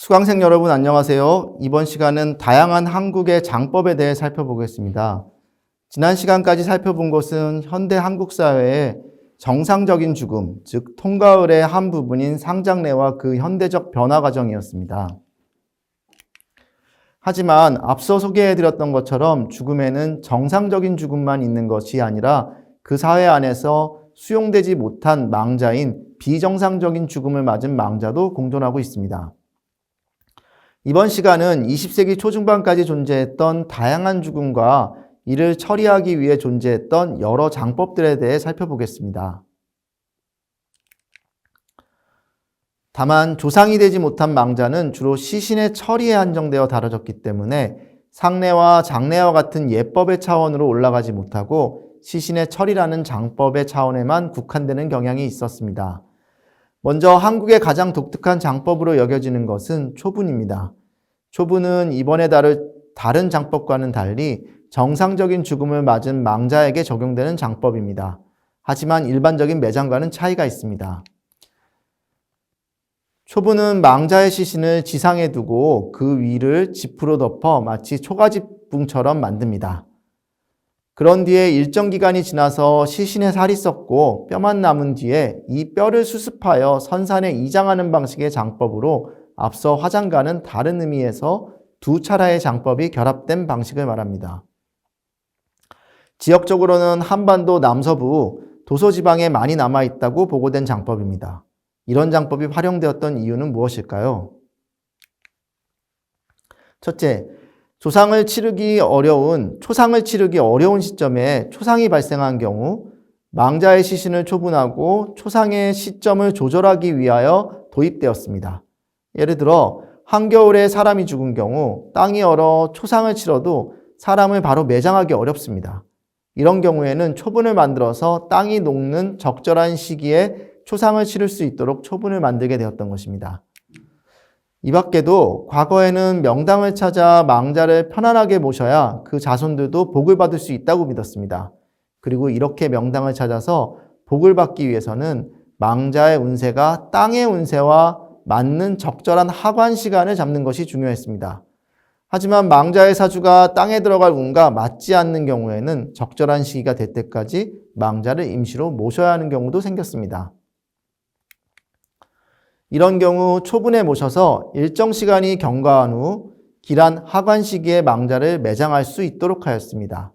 수강생 여러분 안녕하세요. 이번 시간은 다양한 한국의 장법에 대해 살펴보겠습니다. 지난 시간까지 살펴본 것은 현대 한국 사회의 정상적인 죽음, 즉 통가을의 한 부분인 상장례와 그 현대적 변화 과정이었습니다. 하지만 앞서 소개해드렸던 것처럼 죽음에는 정상적인 죽음만 있는 것이 아니라 그 사회 안에서 수용되지 못한 망자인 비정상적인 죽음을 맞은 망자도 공존하고 있습니다. 이번 시간은 20세기 초중반까지 존재했던 다양한 죽음과 이를 처리하기 위해 존재했던 여러 장법들에 대해 살펴보겠습니다. 다만 조상이 되지 못한 망자는 주로 시신의 처리에 한정되어 다뤄졌기 때문에 상례와 장례와 같은 예법의 차원으로 올라가지 못하고 시신의 처리라는 장법의 차원에만 국한되는 경향이 있었습니다. 먼저 한국의 가장 독특한 장법으로 여겨지는 것은 초분입니다. 초분은 이번에 다룰 다른 장법과는 달리 정상적인 죽음을 맞은 망자에게 적용되는 장법입니다. 하지만 일반적인 매장과는 차이가 있습니다. 초분은 망자의 시신을 지상에 두고 그 위를 지프로 덮어 마치 초가집붕처럼 만듭니다. 그런 뒤에 일정 기간이 지나서 시신의 살이 썩고 뼈만 남은 뒤에 이 뼈를 수습하여 선산에 이장하는 방식의 장법으로 앞서 화장과는 다른 의미에서 두 차례의 장법이 결합된 방식을 말합니다. 지역적으로는 한반도 남서부 도서지방에 많이 남아있다고 보고된 장법입니다. 이런 장법이 활용되었던 이유는 무엇일까요? 첫째, 초상을 치르기 어려운 시점에 초상이 발생한 경우 망자의 시신을 초분하고 초상의 시점을 조절하기 위하여 도입되었습니다. 예를 들어 한겨울에 사람이 죽은 경우 땅이 얼어 초상을 치러도 사람을 바로 매장하기 어렵습니다. 이런 경우에는 초분을 만들어서 땅이 녹는 적절한 시기에 초상을 치를 수 있도록 초분을 만들게 되었던 것입니다. 이 밖에도 과거에는 명당을 찾아 망자를 편안하게 모셔야 그 자손들도 복을 받을 수 있다고 믿었습니다. 그리고 이렇게 명당을 찾아서 복을 받기 위해서는 망자의 운세가 땅의 운세와 맞는 적절한 하관 시간을 잡는 것이 중요했습니다. 하지만 망자의 사주가 땅에 들어갈 운과 맞지 않는 경우에는 적절한 시기가 될 때까지 망자를 임시로 모셔야 하는 경우도 생겼습니다. 이런 경우 초분에 모셔서 일정 시간이 경과한 후 길한 하관 시기에 망자를 매장할 수 있도록 하였습니다.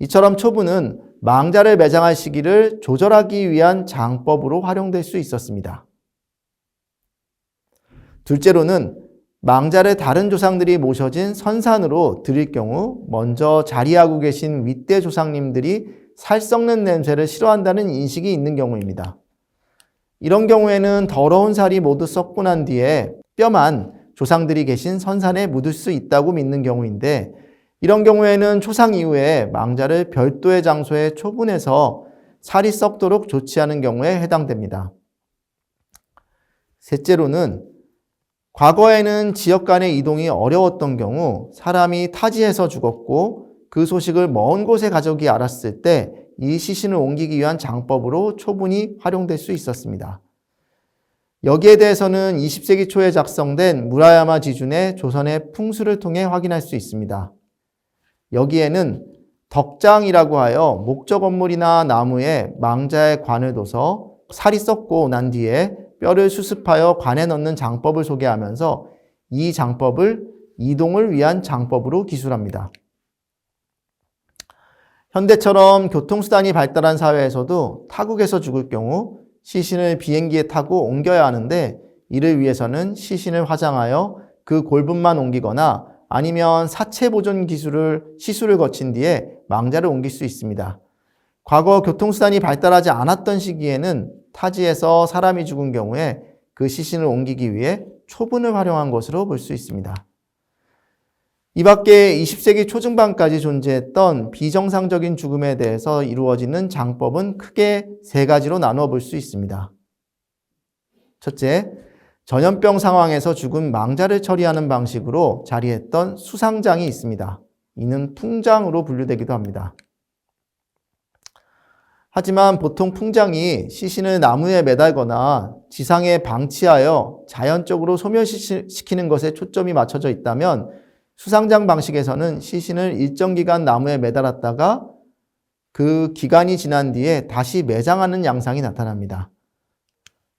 이처럼 초분은 망자를 매장할 시기를 조절하기 위한 장법으로 활용될 수 있었습니다. 둘째로는 망자를 다른 조상들이 모셔진 선산으로 드릴 경우 먼저 자리하고 계신 윗대 조상님들이 살 썩는 냄새를 싫어한다는 인식이 있는 경우입니다. 이런 경우에는 더러운 살이 모두 썩고 난 뒤에 뼈만 조상들이 계신 선산에 묻을 수 있다고 믿는 경우인데, 이런 경우에는 초상 이후에 망자를 별도의 장소에 초분해서 살이 썩도록 조치하는 경우에 해당됩니다. 셋째로는 과거에는 지역 간의 이동이 어려웠던 경우 사람이 타지에서 죽었고 그 소식을 먼 곳의 가족이 알았을 때 이 시신을 옮기기 위한 장법으로 초분이 활용될 수 있었습니다. 여기에 대해서는 20세기 초에 작성된 무라야마 지준의 조선의 풍수를 통해 확인할 수 있습니다. 여기에는 덕장이라고 하여 목적 건물이나 나무에 망자의 관을 둬서 살이 썩고 난 뒤에 뼈를 수습하여 관에 넣는 장법을 소개하면서 이 장법을 이동을 위한 장법으로 기술합니다. 현대처럼 교통수단이 발달한 사회에서도 타국에서 죽을 경우 시신을 비행기에 타고 옮겨야 하는데, 이를 위해서는 시신을 화장하여 그 골분만 옮기거나 아니면 사체 보존 시술을 거친 뒤에 망자를 옮길 수 있습니다. 과거 교통수단이 발달하지 않았던 시기에는 타지에서 사람이 죽은 경우에 그 시신을 옮기기 위해 초분을 활용한 것으로 볼 수 있습니다. 이 밖에 20세기 초중반까지 존재했던 비정상적인 죽음에 대해서 이루어지는 장법은 크게 세 가지로 나누어 볼 수 있습니다. 첫째, 전염병 상황에서 죽은 망자를 처리하는 방식으로 자리했던 수상장이 있습니다. 이는 풍장으로 분류되기도 합니다. 하지만 보통 풍장이 시신을 나무에 매달거나 지상에 방치하여 자연적으로 소멸시키는 것에 초점이 맞춰져 있다면 수상장 방식에서는 시신을 일정 기간 나무에 매달았다가 그 기간이 지난 뒤에 다시 매장하는 양상이 나타납니다.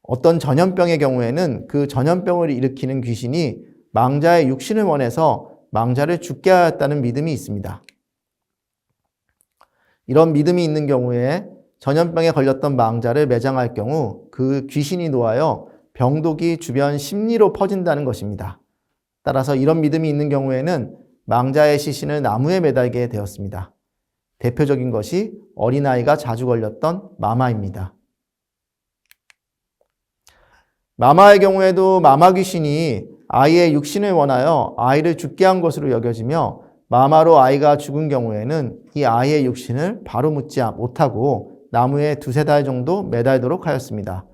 어떤 전염병의 경우에는 그 전염병을 일으키는 귀신이 망자의 육신을 원해서 망자를 죽게 하였다는 믿음이 있습니다. 이런 믿음이 있는 경우에 전염병에 걸렸던 망자를 매장할 경우 그 귀신이 노하여 병독이 주변 심리로 퍼진다는 것입니다. 따라서 이런 믿음이 있는 경우에는 망자의 시신을 나무에 매달게 되었습니다. 대표적인 것이 어린아이가 자주 걸렸던 마마입니다. 마마의 경우에도 마마 귀신이 아이의 육신을 원하여 아이를 죽게 한 것으로 여겨지며 마마로 아이가 죽은 경우에는 이 아이의 육신을 바로 묻지 못하고 나무에 2-3달 정도 매달도록 하였습니다.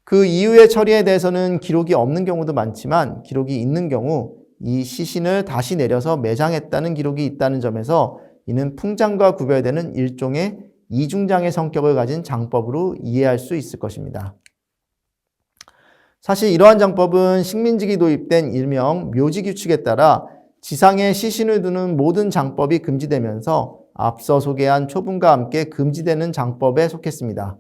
그 이후의 처리에 대해서는 기록이 없는 경우도 많지만 기록이 있는 경우 이 시신을 다시 내려서 매장했다는 기록이 있다는 점에서 이는 풍장과 구별되는 일종의 이중장의 성격을 가진 장법으로 이해할 수 있을 것입니다. 사실 이러한 장법은 식민지기 도입된 일명 묘지규칙에 따라 지상에 시신을 두는 모든 장법이 금지되면서 앞서 소개한 초분과 함께 금지되는 장법에 속했습니다.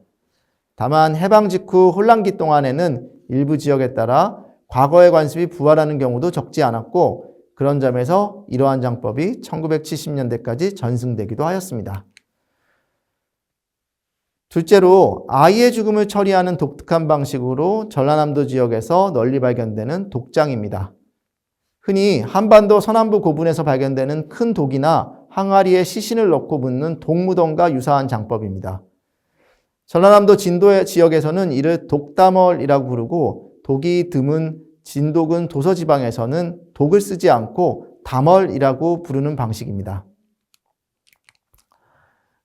다만 해방 직후 혼란기 동안에는 일부 지역에 따라 과거의 관습이 부활하는 경우도 적지 않았고 그런 점에서 이러한 장법이 1970년대까지 전승되기도 하였습니다. 둘째로 아이의 죽음을 처리하는 독특한 방식으로 전라남도 지역에서 널리 발견되는 독장입니다. 흔히 한반도 서남부 고분에서 발견되는 큰 독이나 항아리에 시신을 넣고 묻는 독무덤과 유사한 장법입니다. 전라남도 진도 지역에서는 이를 독다멀이라고 부르고 독이 드문 진독은 도서지방에서는 독을 쓰지 않고 다멀이라고 부르는 방식입니다.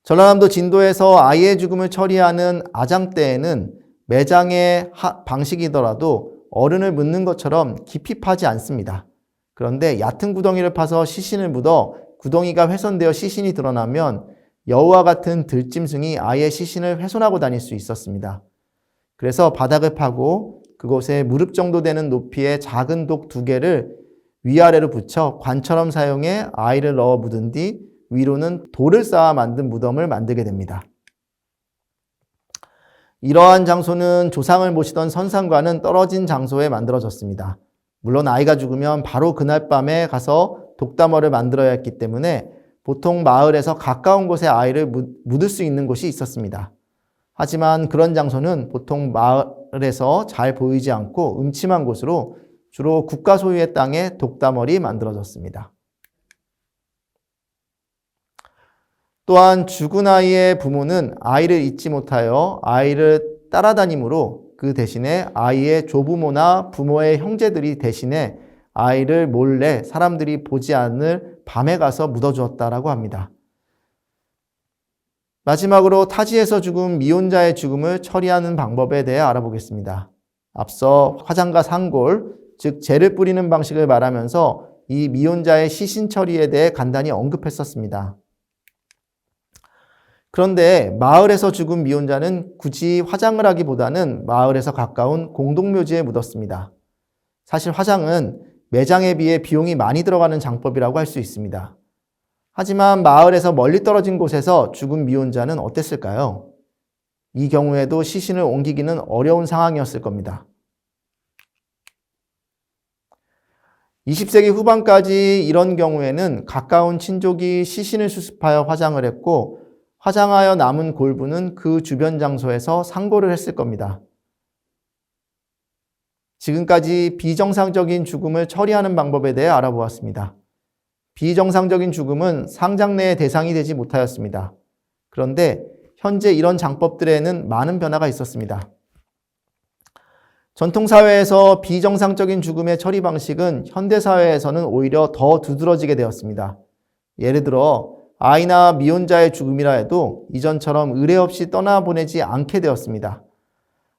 전라남도 진도에서 아이의 죽음을 처리하는 아장때에는 매장의 방식이더라도 어른을 묻는 것처럼 깊이 파지 않습니다. 그런데 얕은 구덩이를 파서 시신을 묻어 구덩이가 훼손되어 시신이 드러나면 여우와 같은 들짐승이 아이의 시신을 훼손하고 다닐 수 있었습니다. 그래서 바닥을 파고 그곳에 무릎 정도 되는 높이의 작은 독 2개를 위아래로 붙여 관처럼 사용해 아이를 넣어 묻은 뒤 위로는 돌을 쌓아 만든 무덤을 만들게 됩니다. 이러한 장소는 조상을 모시던 선상과는 떨어진 장소에 만들어졌습니다. 물론 아이가 죽으면 바로 그날 밤에 가서 독다멀을 만들어야 했기 때문에 보통 마을에서 가까운 곳에 아이를 묻을 수 있는 곳이 있었습니다. 하지만 그런 장소는 보통 마을에서 잘 보이지 않고 음침한 곳으로 주로 국가 소유의 땅에 독다멀이 만들어졌습니다. 또한 죽은 아이의 부모는 아이를 잊지 못하여 아이를 따라다니므로 그 대신에 아이의 조부모나 부모의 형제들이 대신에 아이를 몰래 사람들이 보지 않을 밤에 가서 묻어주었다라고 합니다. 마지막으로 타지에서 죽은 미혼자의 죽음을 처리하는 방법에 대해 알아보겠습니다. 앞서 화장과 상골, 즉 재를 뿌리는 방식을 말하면서 이 미혼자의 시신 처리에 대해 간단히 언급했었습니다. 그런데 마을에서 죽은 미혼자는 굳이 화장을 하기보다는 마을에서 가까운 공동묘지에 묻었습니다. 사실 화장은 매장에 비해 비용이 많이 들어가는 장법이라고 할 수 있습니다. 하지만 마을에서 멀리 떨어진 곳에서 죽은 미혼자는 어땠을까요? 이 경우에도 시신을 옮기기는 어려운 상황이었을 겁니다. 20세기 후반까지 이런 경우에는 가까운 친족이 시신을 수습하여 화장을 했고 화장하여 남은 골부는 그 주변 장소에서 상고를 했을 겁니다. 지금까지 비정상적인 죽음을 처리하는 방법에 대해 알아보았습니다. 비정상적인 죽음은 상장내의 대상이 되지 못하였습니다. 그런데 현재 이런 장법들에는 많은 변화가 있었습니다. 전통사회에서 비정상적인 죽음의 처리 방식은 현대사회에서는 오히려 더 두드러지게 되었습니다. 예를 들어 아이나 미혼자의 죽음이라 해도 이전처럼 의뢰 없이 떠나보내지 않게 되었습니다.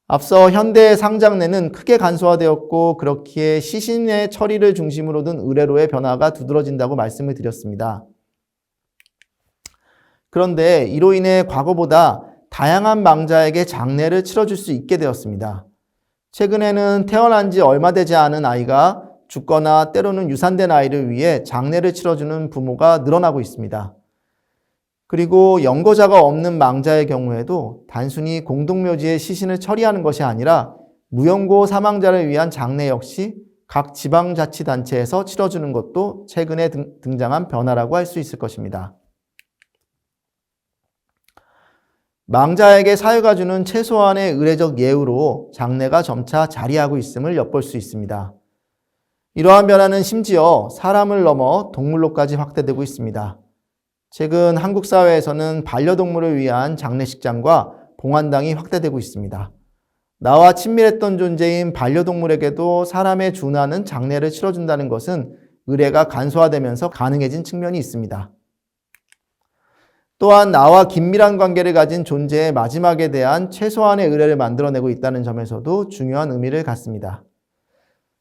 앞서 현대의 상장내는 크게 간소화되었고 그렇기에 시신의 처리를 중심으로 둔 의뢰로의 변화가 두드러진다고 말씀을 드렸습니다. 그런데 이로 인해 과거보다 다양한 망자에게 장례를 치러줄 수 있게 되었습니다. 최근에는 태어난 지 얼마 되지 않은 아이가 죽거나 때로는 유산된 아이를 위해 장례를 치러주는 부모가 늘어나고 있습니다. 그리고 연고자가 없는 망자의 경우에도 단순히 공동묘지의 시신을 처리하는 것이 아니라 무연고 사망자를 위한 장례 역시 각 지방자치단체에서 치러주는 것도 최근에 등장한 변화라고 할 수 있을 것입니다. 망자에게 사회가 주는 최소한의 의례적 예우로 장례가 점차 자리하고 있음을 엿볼 수 있습니다. 이러한 변화는 심지어 사람을 넘어 동물로까지 확대되고 있습니다. 최근 한국 사회에서는 반려동물을 위한 장례식장과 봉안당이 확대되고 있습니다. 나와 친밀했던 존재인 반려동물에게도 사람에 준하는 장례를 치러준다는 것은 의례가 간소화되면서 가능해진 측면이 있습니다. 또한 나와 긴밀한 관계를 가진 존재의 마지막에 대한 최소한의 의례를 만들어내고 있다는 점에서도 중요한 의미를 갖습니다.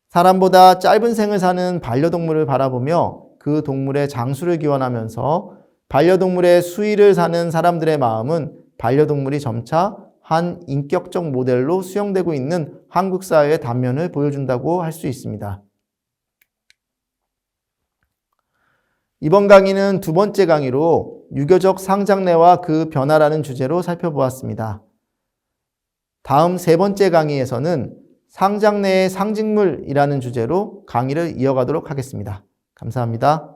사람보다 짧은 생을 사는 반려동물을 바라보며 그 동물의 장수를 기원하면서 반려동물의 수위를 사는 사람들의 마음은 반려동물이 점차 한 인격적 모델로 수용되고 있는 한국 사회의 단면을 보여준다고 할 수 있습니다. 이번 강의는 두 번째 강의로 유교적 상장례와 그 변화라는 주제로 살펴보았습니다. 다음 세 번째 강의에서는 상장례의 상징물이라는 주제로 강의를 이어가도록 하겠습니다. 감사합니다.